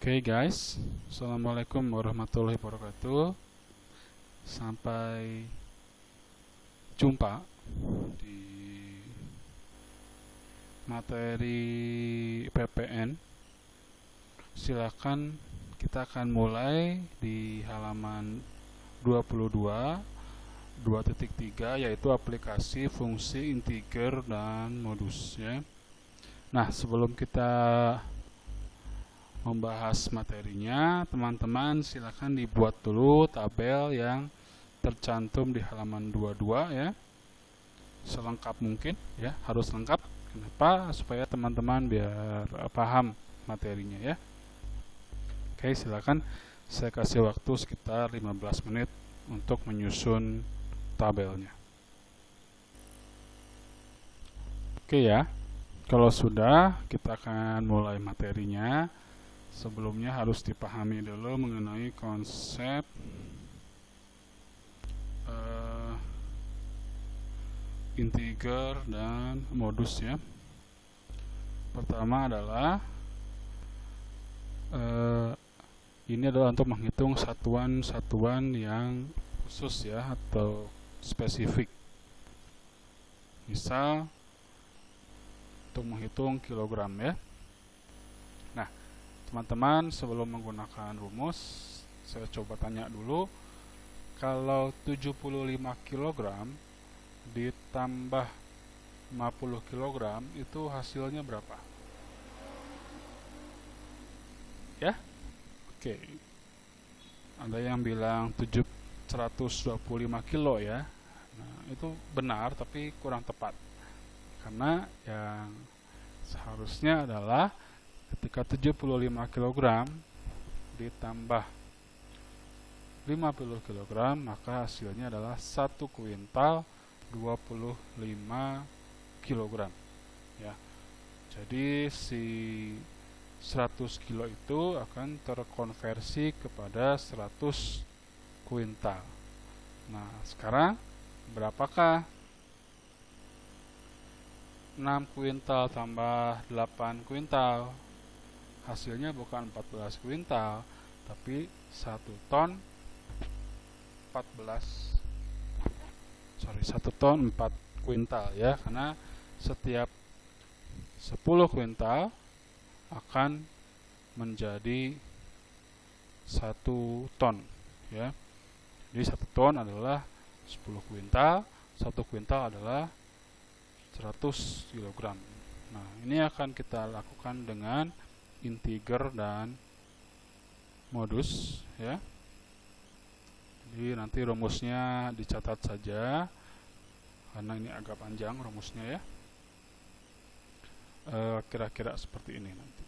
Oke guys, Assalamualaikum warahmatullahi wabarakatuh. Sampai jumpa di materi PPN. Silakan, kita akan mulai di halaman 22 2.3, yaitu aplikasi fungsi integer dan modus ya. Nah, sebelum kita membahas materinya, teman-teman silakan dibuat dulu tabel yang tercantum di halaman 22 ya, selengkap mungkin ya, harus lengkap. Kenapa? Supaya teman-teman biar paham materinya ya. Oke, silakan, saya kasih waktu sekitar 15 menit untuk menyusun tabelnya. Oke ya, kalau sudah, kita akan mulai materinya. Sebelumnya harus dipahami dulu mengenai konsep integer dan modus ya. Pertama adalah ini adalah untuk menghitung satuan-satuan yang khusus ya, atau spesifik. Misal untuk menghitung kilogram ya. Nah, teman-teman, sebelum menggunakan rumus, saya coba tanya dulu, kalau 75 kg ditambah 50 kg itu hasilnya berapa? Ya? Oke. Ada yang bilang 125 kilo ya. Nah, itu benar tapi kurang tepat. Karena yang seharusnya adalah ketika 75 kg ditambah 50 kg, maka hasilnya adalah 1 kuintal 25 kg ya. Jadi si 100 kilo itu akan terkonversi kepada 100 kuintal. Nah, sekarang berapakah 6 kuintal tambah 8 kuintal? Hasilnya bukan 14 kuintal, tapi 1 ton 4 kuintal ya, karena setiap 10 kuintal akan menjadi 1 ton ya. Jadi 1 ton adalah 10 kuintal, 1 kuintal adalah 100 kg. Nah, ini akan kita lakukan dengan integer dan modus ya. Jadi nanti rumusnya dicatat saja karena ini agak panjang rumusnya ya. Kira-kira seperti ini nanti.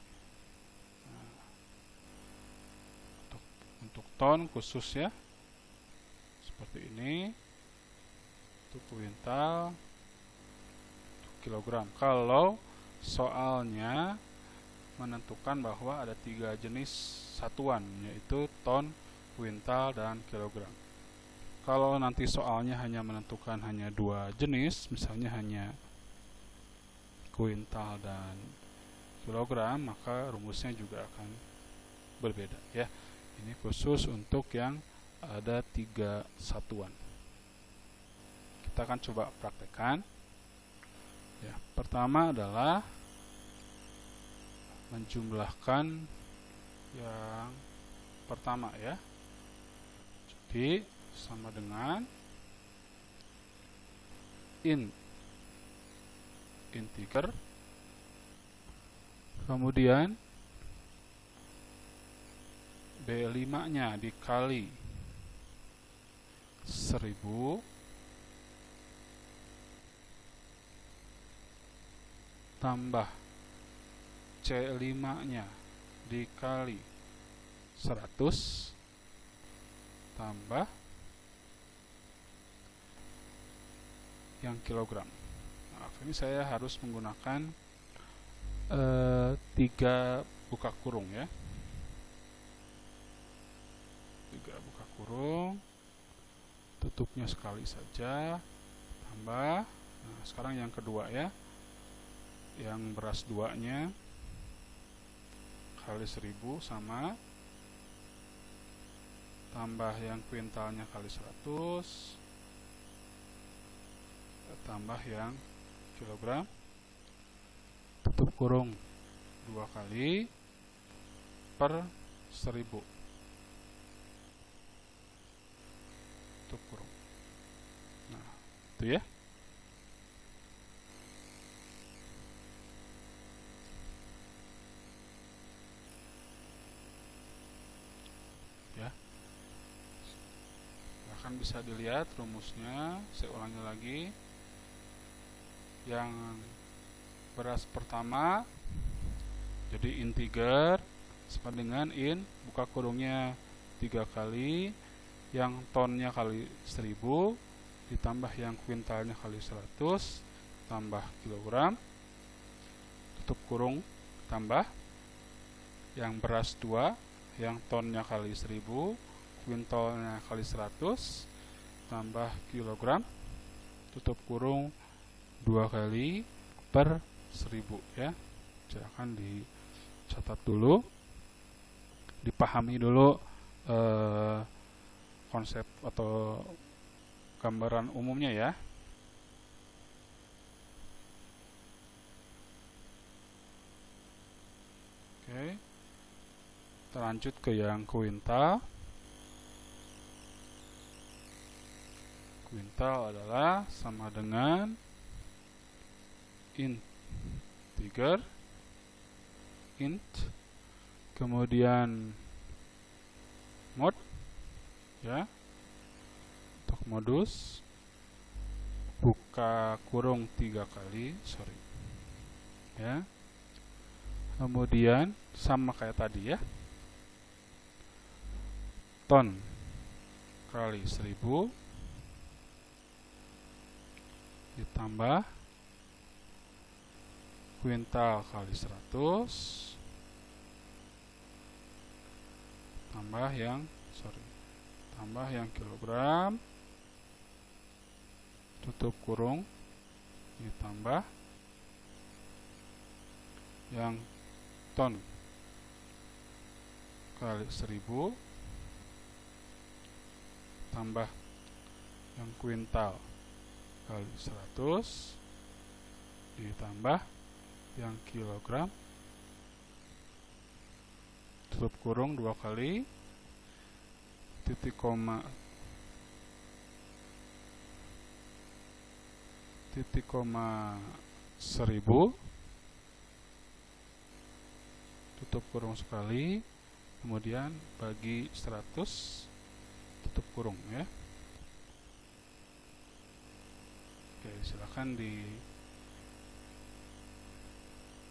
Nah, untuk ton khusus ya, seperti ini. Untuk kuintal, untuk kilogram. Kalau soalnya menentukan bahwa ada 3 jenis satuan, yaitu ton, kuintal, dan kilogram. Kalau nanti soalnya hanya menentukan hanya 2 jenis, misalnya hanya kuintal dan kilogram, maka rumusnya juga akan berbeda ya. Ini khusus untuk yang ada 3 satuan. Kita akan coba praktekkan ya. Pertama adalah menjumlahkan yang pertama ya. Jadi sama dengan integer, kemudian B5 nya dikali 1000 tambah C5 nya dikali 100 tambah yang kilogram. Maaf, ini saya harus menggunakan 3 buka kurung ya. 3 buka kurung, tutupnya sekali saja, tambah. Nah, sekarang yang kedua ya, yang beras 2 nya kali 1000 sama tambah yang kuintalnya kali 100 tambah yang kilogram, tutup kurung 2 kali per 1000, tutup kurung. Nah, itu ya. Bahkan bisa dilihat rumusnya, saya ulangi lagi. Yang beras pertama jadi integer sama dengan buka kurungnya 3 kali yang tonnya kali 1000 ditambah yang kuintalnya kali 100 tambah kilogram, tutup kurung, tambah yang beras 2 yang tonnya kali 1000 kuintalnya kali 100 tambah kilogram, tutup kurung 2 kali per 1000 ya. Silakan dicatat dulu, dipahami dulu konsep atau gambaran umumnya ya. Oke, kita lanjut ke yang kuintal. Kuintal adalah sama dengan integer int kemudian mod ya, untuk modus buka kurung 3 kali ya, kemudian sama kayak tadi ya, ton kali 1000 ditambah kuintal kali 100 tambah yang kilogram, tutup kurung, ditambah yang ton kali 1000 tambah yang kuintal kali 100 ditambah yang kilogram, tutup kurung 2 kali, titik koma 1000, tutup kurung sekali, kemudian bagi 100, tutup kurung ya. Oke, silakan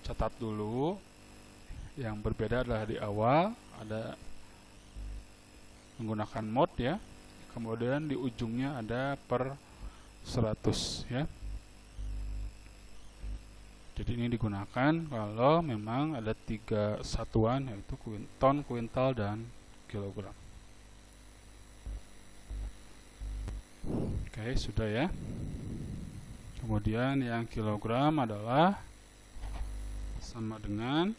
dicatat dulu. Yang berbeda adalah di awal ada menggunakan mod ya, kemudian di ujungnya ada per 100 ya. Jadi ini digunakan kalau memang ada 3 satuan, yaitu ton, kuintal, dan kilogram. Oke, sudah ya. Kemudian yang kilogram adalah sama dengan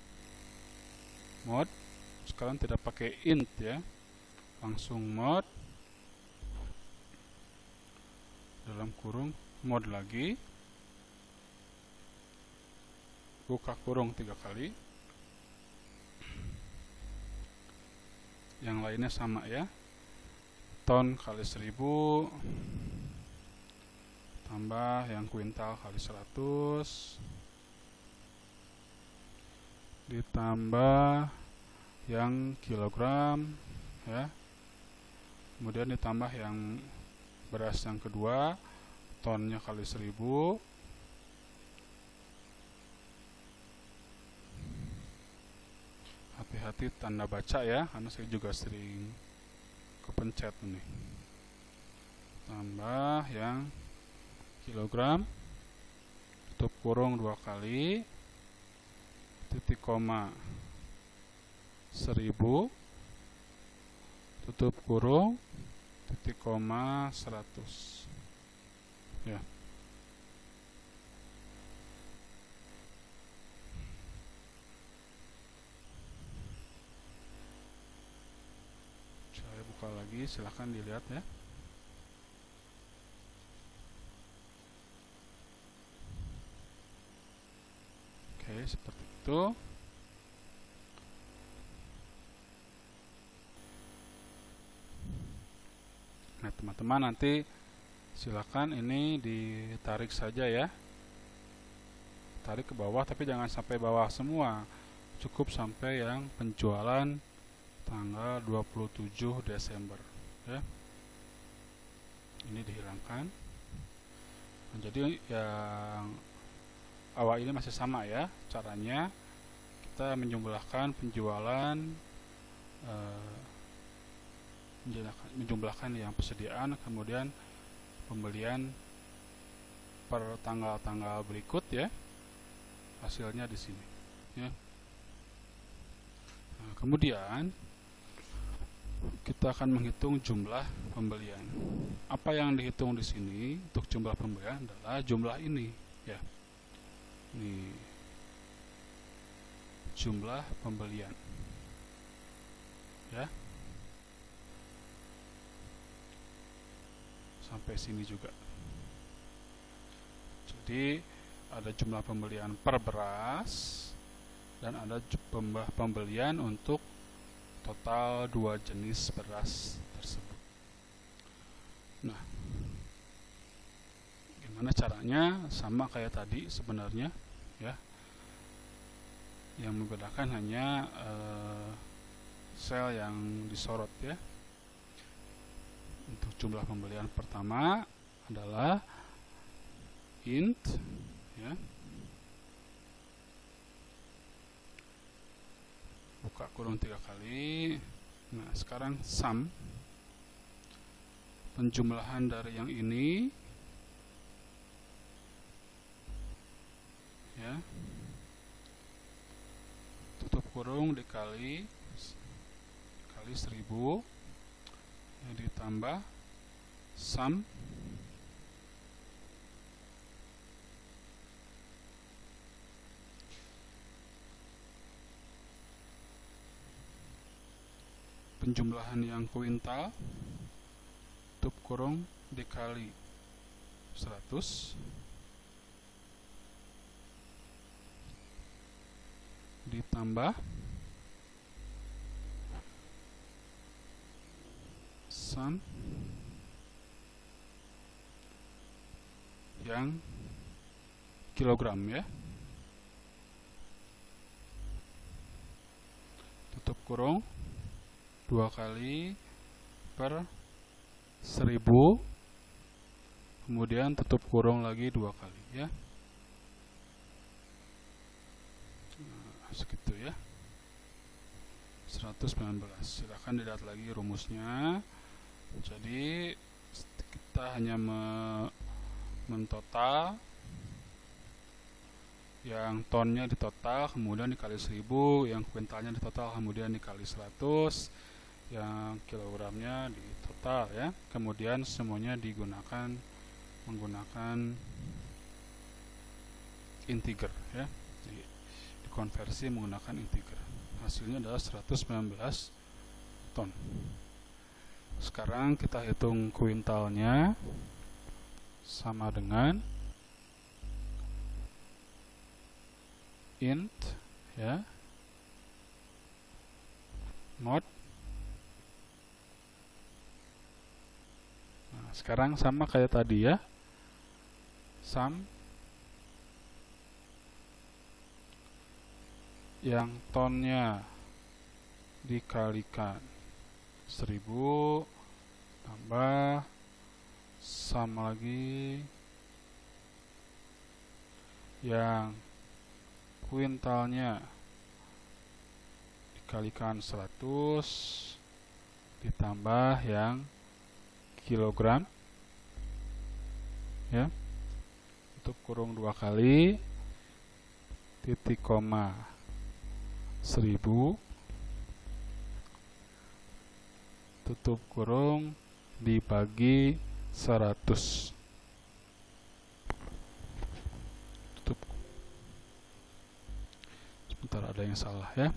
mod, sekarang tidak pakai int ya, langsung mod dalam kurung mod lagi, buka kurung 3 kali, yang lainnya sama ya, ton kali 1000 tambah yang kuintal kali 100 ditambah yang kilogram ya, kemudian ditambah yang beras yang kedua, tonnya kali 1000 hati-hati tanda baca ya, karena saya juga sering kepencet nih, tambah yang kilogram, tutup kurung 2 kali, titik koma 1000, tutup kurung, titik koma 100 ya. buka lagi, silahkan dilihat ya. Oke, seperti itu. Nah, teman-teman nanti silakan ini ditarik saja ya. Tarik ke bawah, tapi jangan sampai bawah semua. Cukup sampai yang penjualan tanggal 27 Desember ya. Ini dihilangkan. Nah, jadi yang awal ini masih sama ya caranya. Kita menjumlahkan penjualan, menjumlahkan yang persediaan, kemudian pembelian per tanggal-tanggal berikut ya. Hasilnya di sini ya. Nah, kemudian kita akan menghitung jumlah pembelian. Apa yang dihitung di sini untuk jumlah pembelian adalah jumlah ini ya. Ini jumlah pembelian ya. Sampai sini juga. Jadi ada jumlah pembelian per beras dan ada jumlah pembelian untuk total 2 jenis beras tersebut. Nah, gimana caranya? Sama kayak tadi sebenarnya ya. Yang membedakan hanya sel yang disorot ya. Untuk jumlah pembelian pertama adalah int ya. Buka kurung 3 kali. Nah, sekarang sum, penjumlahan dari yang ini ya, tutup kurung dikali 1000 ya, ditambah sum penjumlahan yang kuintal, tutup kurung dikali 100 ditambah sum yang kilogram ya, tutup kurung 2 kali per 1000, kemudian tutup kurung lagi 2 kali ya. Nah, segitu ya, 119. Silahkan dilihat lagi rumusnya. Jadi kita hanya mentotal yang tonnya di total, kemudian dikali 1000, yang kuintalnya di total, kemudian dikali 100, yang kilogramnya di total ya. Kemudian semuanya menggunakan integer ya. Jadi, dikonversi menggunakan integer. Hasilnya adalah 119 ton. Sekarang kita hitung kuintalnya, sama dengan int ya, mod. Nah, sekarang sama kayak tadi ya, sum yang tonnya dikalikan 1000 tambah sama lagi yang kuintalnya dikalikan 100 ditambah yang kilogram ya, tutup kurung 2 kali, titik koma 1000, tutup kurung dibagi 100, tutup. Sebentar, ada yang salah ya.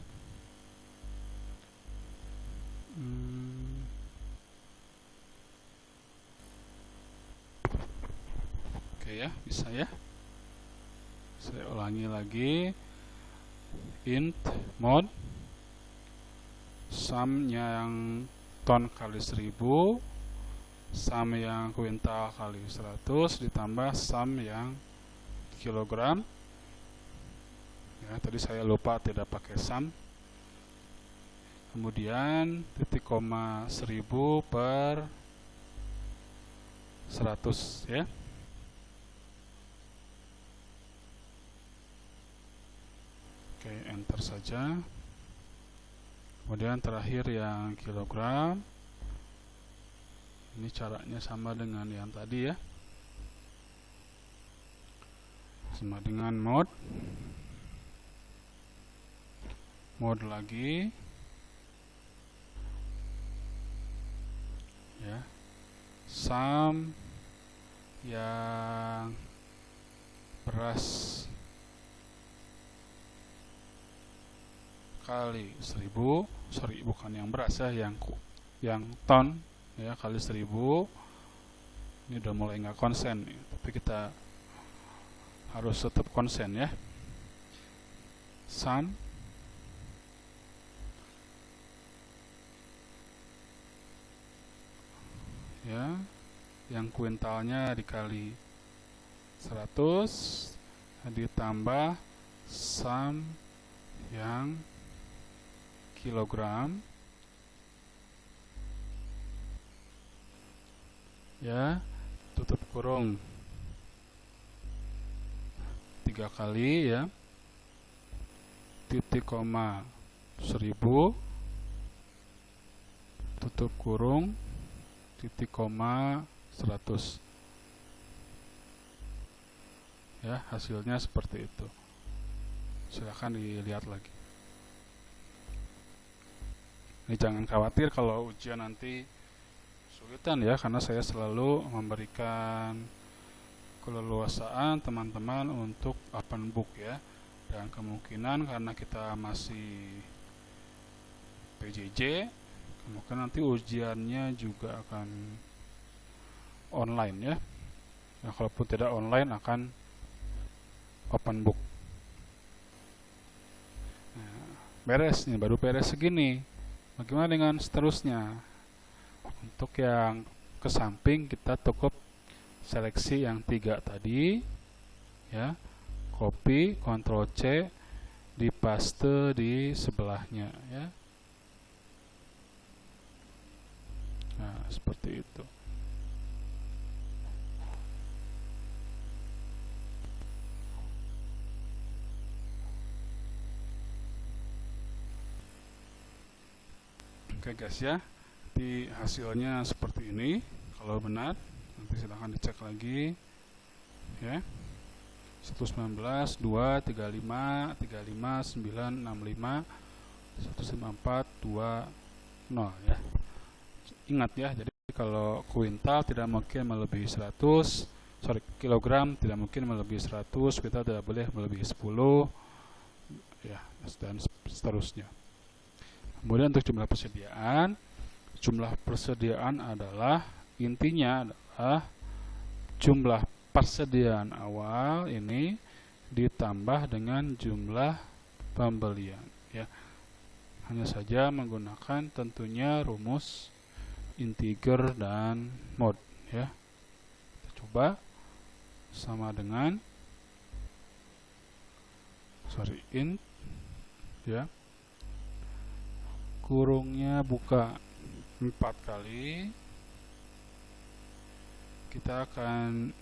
ya, bisa ya. Saya ulangi lagi, int mod sum yang ton kali 1000, sum yang kuintal kali 100 ditambah sum yang kilogram. Ya, tadi saya lupa tidak pakai sum. Kemudian titik koma 1000 per 100 ya. Oke, enter saja. Kemudian terakhir yang kilogram. Ini caranya sama dengan yang tadi ya. Sama dengan mod lagi ya, sum yang beras kali 1000, sorry bukan yang beras ya, yang ton ya kali 1000. Ini udah mulai nggak konsen nih, tapi kita harus tetap konsen ya. Sum ya, yang kuintalnya dikali 100 ditambah sum yang kilogram ya, tutup kurung 3 kali ya, titik koma 1000 tutup kurung titik koma 100 ya, hasilnya seperti itu. Silahkan dilihat lagi. Ini jangan khawatir kalau ujian nanti kesulitan ya, karena saya selalu memberikan keleluasaan teman-teman untuk open book ya. Dan kemungkinan karena kita masih PJJ, kemungkinan nanti ujiannya juga akan online ya. Nah, kalaupun tidak online akan open book. Nah, beres nih, baru beres segini. Bagaimana dengan seterusnya? Untuk yang ke samping kita cukup seleksi yang 3 tadi ya, copy, Ctrl C, dipaste di sebelahnya ya. Nah, seperti itu. Oke guys ya, nanti hasilnya seperti ini. Kalau benar nanti silahkan dicek lagi ya. 119, 2, 35, 35, 9, 65, 154, 2, 0 ya. Ingat ya, jadi kalau kuintal tidak mungkin melebihi 100, sorry, kilogram tidak mungkin melebihi 100, kita tidak boleh melebihi 10 ya, dan seterusnya. Kemudian untuk jumlah persediaan adalah, intinya adalah jumlah persediaan awal ini ditambah dengan jumlah pembelian ya. Hanya saja menggunakan tentunya rumus integer dan mod ya. Kita coba sama dengan int ya, kurungnya buka 4 kali. Kita akan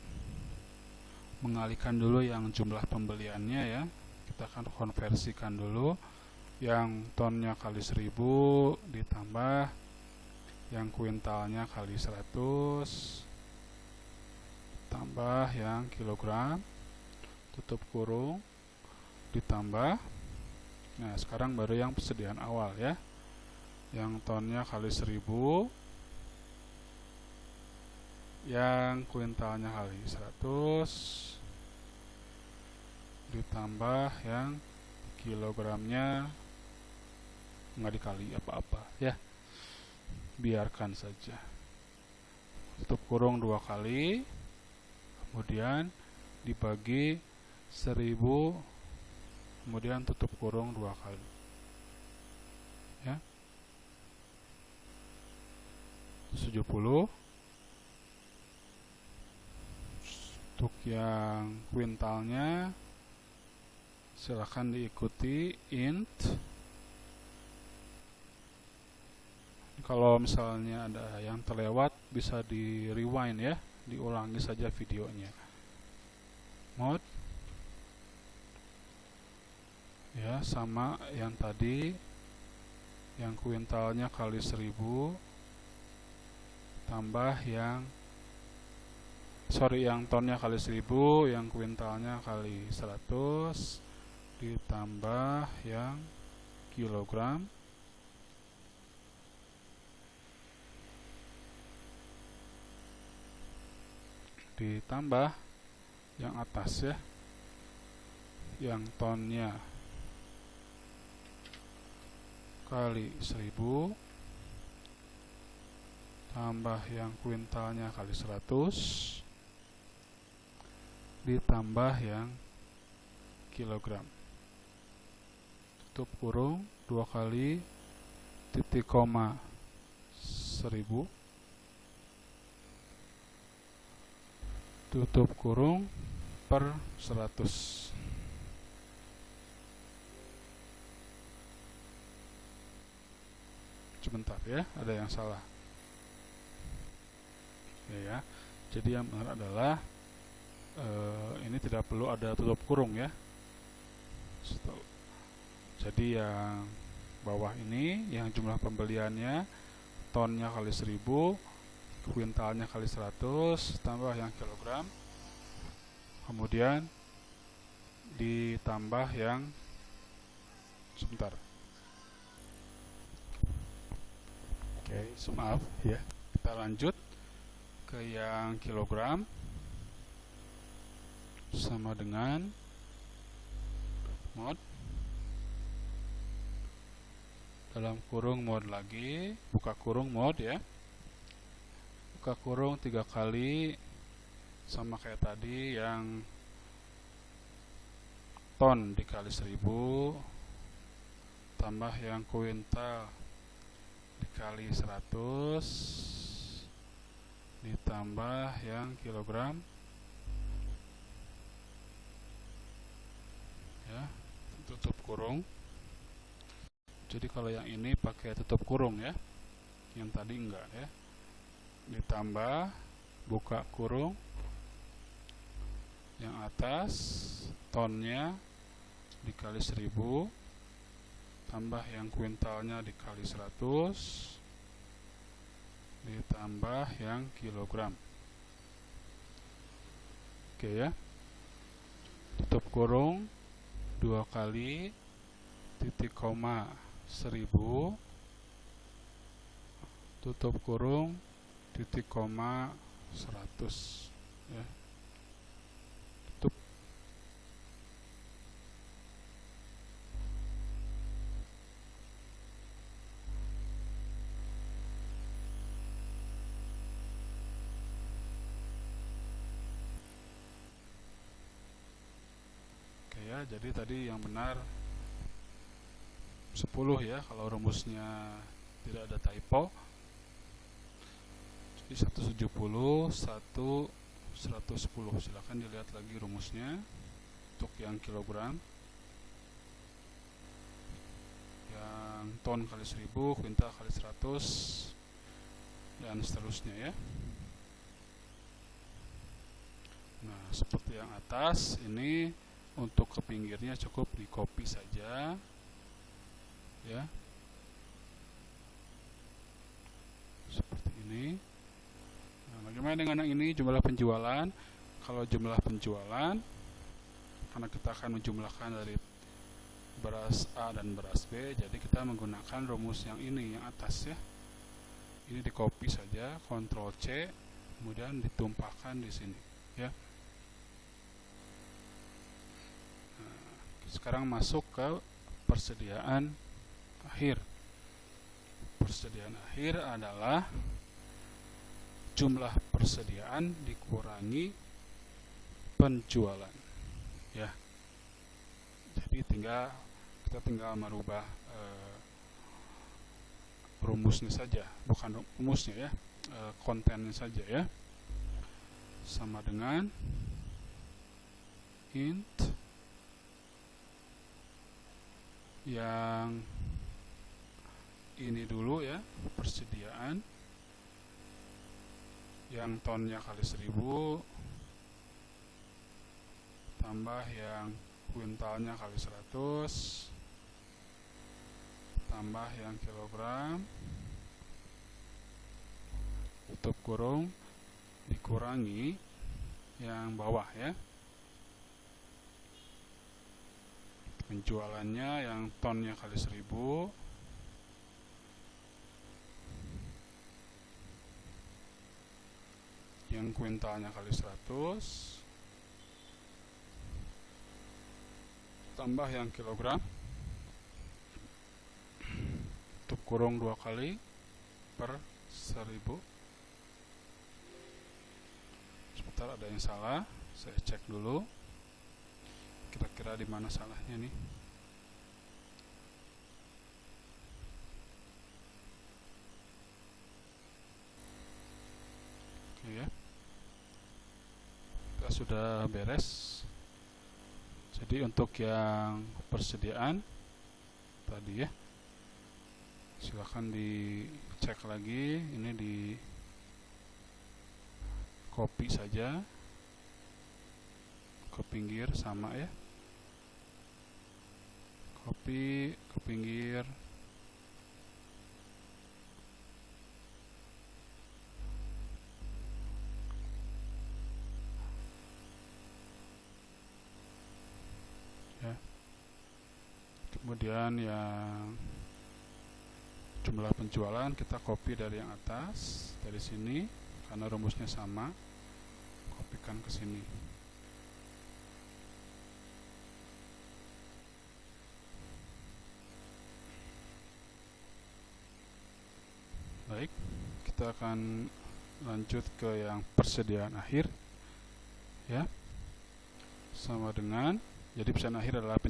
mengalihkan dulu yang jumlah pembeliannya ya. Kita akan konversikan dulu yang tonnya kali 1000 ditambah yang kuintalnya kali 100 tambah yang kilogram, tutup kurung, ditambah. Nah, sekarang baru yang persediaan awal ya. Yang tonnya kali 1000, yang kuintalnya kali 100 ditambah yang kilogramnya nggak dikali apa-apa ya, biarkan saja. Tutup kurung 2 kali, kemudian dibagi 1000, kemudian tutup kurung 2 kali. Ya. 70. Untuk yang kuintalnya silahkan diikuti int. Kalau misalnya ada yang terlewat bisa di rewind ya, diulangi saja videonya. Mod ya, sama yang tadi, yang kuintalnya kali 1000 tambah yang yang tonnya kali 1000, yang kuintalnya kali 100 ditambah yang kilogram ditambah yang atas ya, yang tonnya kali 1000 tambah yang kuintalnya kali 100 ditambah yang kilogram. Tutup kurung 2 kali titik koma 1000, tutup kurung per 100. Sebentar ya, ada yang salah. Ya, jadi yang benar adalah ini tidak perlu ada tutup kurung ya. Jadi yang bawah ini, yang jumlah pembeliannya tonnya kali 1000, kuintalnya kali 100 tambah yang kilogram, kemudian ditambah yang sebentar. Oke, maaf ya. Kita lanjut ke yang kilogram, sama dengan mod dalam kurung mod lagi, buka kurung mod ya, buka kurung 3 kali, sama kayak tadi, yang ton dikali 1000 tambah yang kuintal dikali 100 ditambah yang kilogram ya, tutup kurung. Jadi kalau yang ini pakai tutup kurung ya, yang tadi enggak ya. Ditambah buka kurung, yang atas tonnya dikali 1000 tambah yang kuintalnya dikali 100 ditambah yang kilogram. Oke ya, tutup kurung 2 kali titik koma 1000, tutup kurung titik koma 100 ya. Tutup. Oke ya, jadi tadi yang benar 10 ya, kalau rumusnya tidak ada typo. Jadi 170, 110. Silahkan dilihat lagi rumusnya untuk yang kilogram, yang ton kali 1000, kuintal kali 100, dan seterusnya ya. Nah, seperti yang atas ini, untuk ke pinggirnya cukup di copy saja ya, seperti ini. Nah, bagaimana dengan yang ini, jumlah penjualan? Kalau jumlah penjualan, karena kita akan menjumlahkan dari beras A dan beras B, jadi kita menggunakan rumus yang ini, yang atas ya. Ini di copy saja, Ctrl C, kemudian ditumpahkan di sini ya. Nah, sekarang masuk ke persediaan akhir. Persediaan akhir adalah jumlah persediaan dikurangi penjualan ya. Jadi kita tinggal merubah rumusnya saja, bukan rumusnya ya, kontennya saja ya. Sama dengan int yang ini dulu ya, persediaan, yang tonnya kali 1000 tambah yang kuintalnya kali 100 tambah yang kilogram, tutup kurung, dikurangi yang bawah ya, penjualannya yang tonnya kali 1000 yang kuintalnya kali 100 tambah yang kilogram, tutup kurung 2 kali per 1000. Sebentar, ada yang salah, saya cek dulu kira-kira di mana salahnya nih. Oke ya, kita sudah beres. Jadi untuk yang persediaan tadi ya, silahkan dicek lagi, ini di copy saja ke pinggir, sama ya, copy ke pinggir. Ya. Kemudian yang jumlah penjualan kita copy dari yang atas, dari sini, karena rumusnya sama, kopikan ke sini. Baik, kita akan lanjut ke yang persediaan akhir ya. Sama dengan, jadi persediaan akhir adalah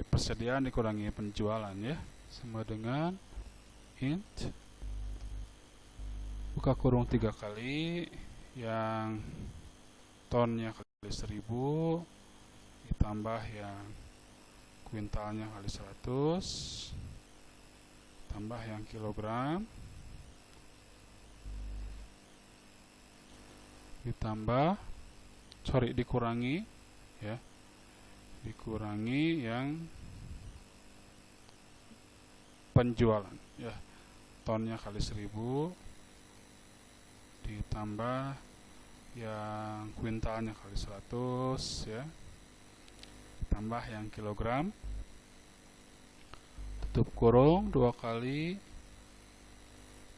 persediaan dikurangi penjualan ya, sama dengan int buka kurung 3 kali yang tonnya kali 1000 ditambah yang kuintalnya kali 100 tambah yang kilogram ditambah, dikurangi ya, dikurangi yang penjualan ya, tonnya kali 1000 ditambah yang kuintalnya kali 100 ya, tambah yang kilogram, tutup kurung 2 kali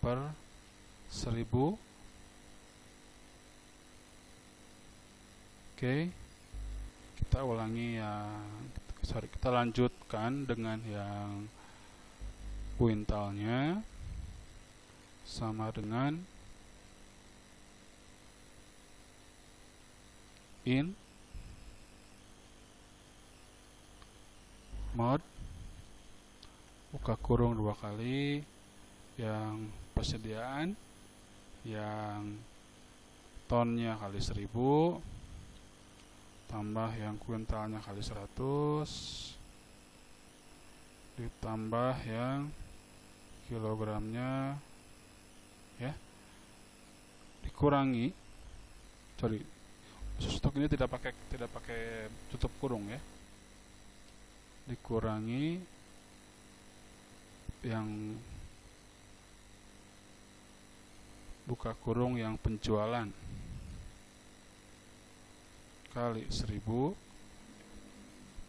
per 1000. Oke, kita ulangi kita lanjutkan dengan yang kuintalnya, sama dengan in mod buka kurung 2 kali yang persediaan yang tonnya kali 1000 tambah yang kuintalnya kali 100 ditambah yang kilogramnya ya, dikurangi, stok ini tidak pakai tutup kurung ya, dikurangi yang buka kurung yang penjualan kali 1000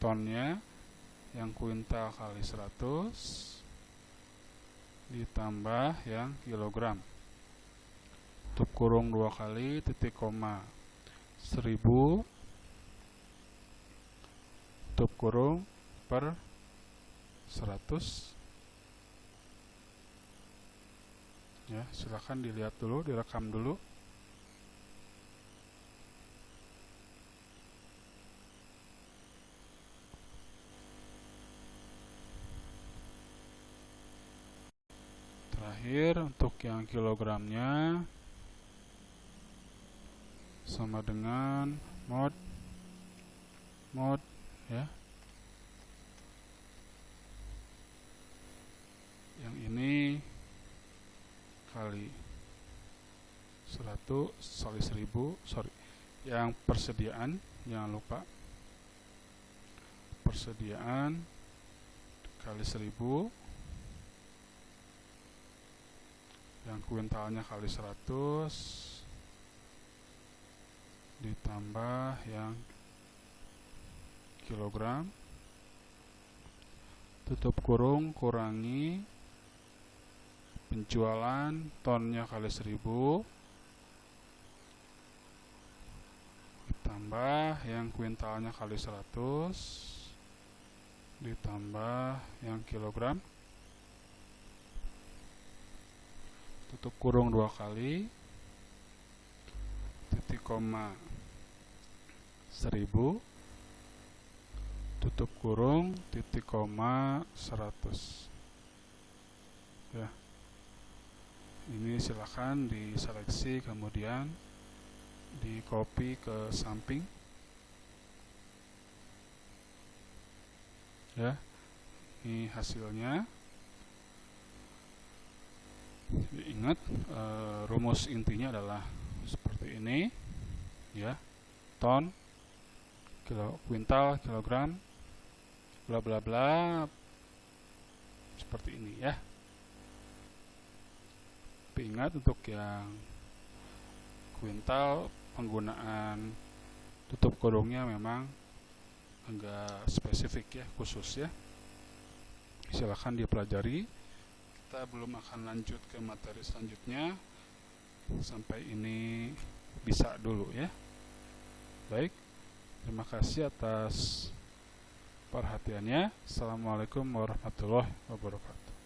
tonnya yang kuintal kali 100 ditambah yang kilogram, tutup kurung 2 kali titik koma 1000 tutup kurung per 100 ya. Silakan dilihat dulu, direkam dulu. terakhir untuk yang kilogramnya sama dengan mod ya. Yang ini kali 100 kali 1000, sorry, yang persediaan, jangan lupa persediaan kali 1000, yang kuintalnya kali 100 ditambah yang kilogram, tutup kurung, kurangi penjualan tonnya kali 1000 ditambah yang kuintalnya kali 100 ditambah yang kilogram, tutup kurung 2 kali, titik koma 1000, tutup kurung, titik koma 100 ya. Ini silakan diseleksi, kemudian di copy ke samping ya. Ini hasilnya. Ingat, rumus intinya adalah seperti ini ya, ton, kuintal, kilogram, bla bla bla, seperti ini ya. Tapi ingat, untuk yang kuintal penggunaan tutup kurungnya memang agak spesifik ya, khusus ya. Silahkan dipelajari. Kita belum akan lanjut ke materi selanjutnya. Sampai ini bisa dulu ya. Baik, terima kasih atas perhatiannya. Assalamualaikum warahmatullahi wabarakatuh.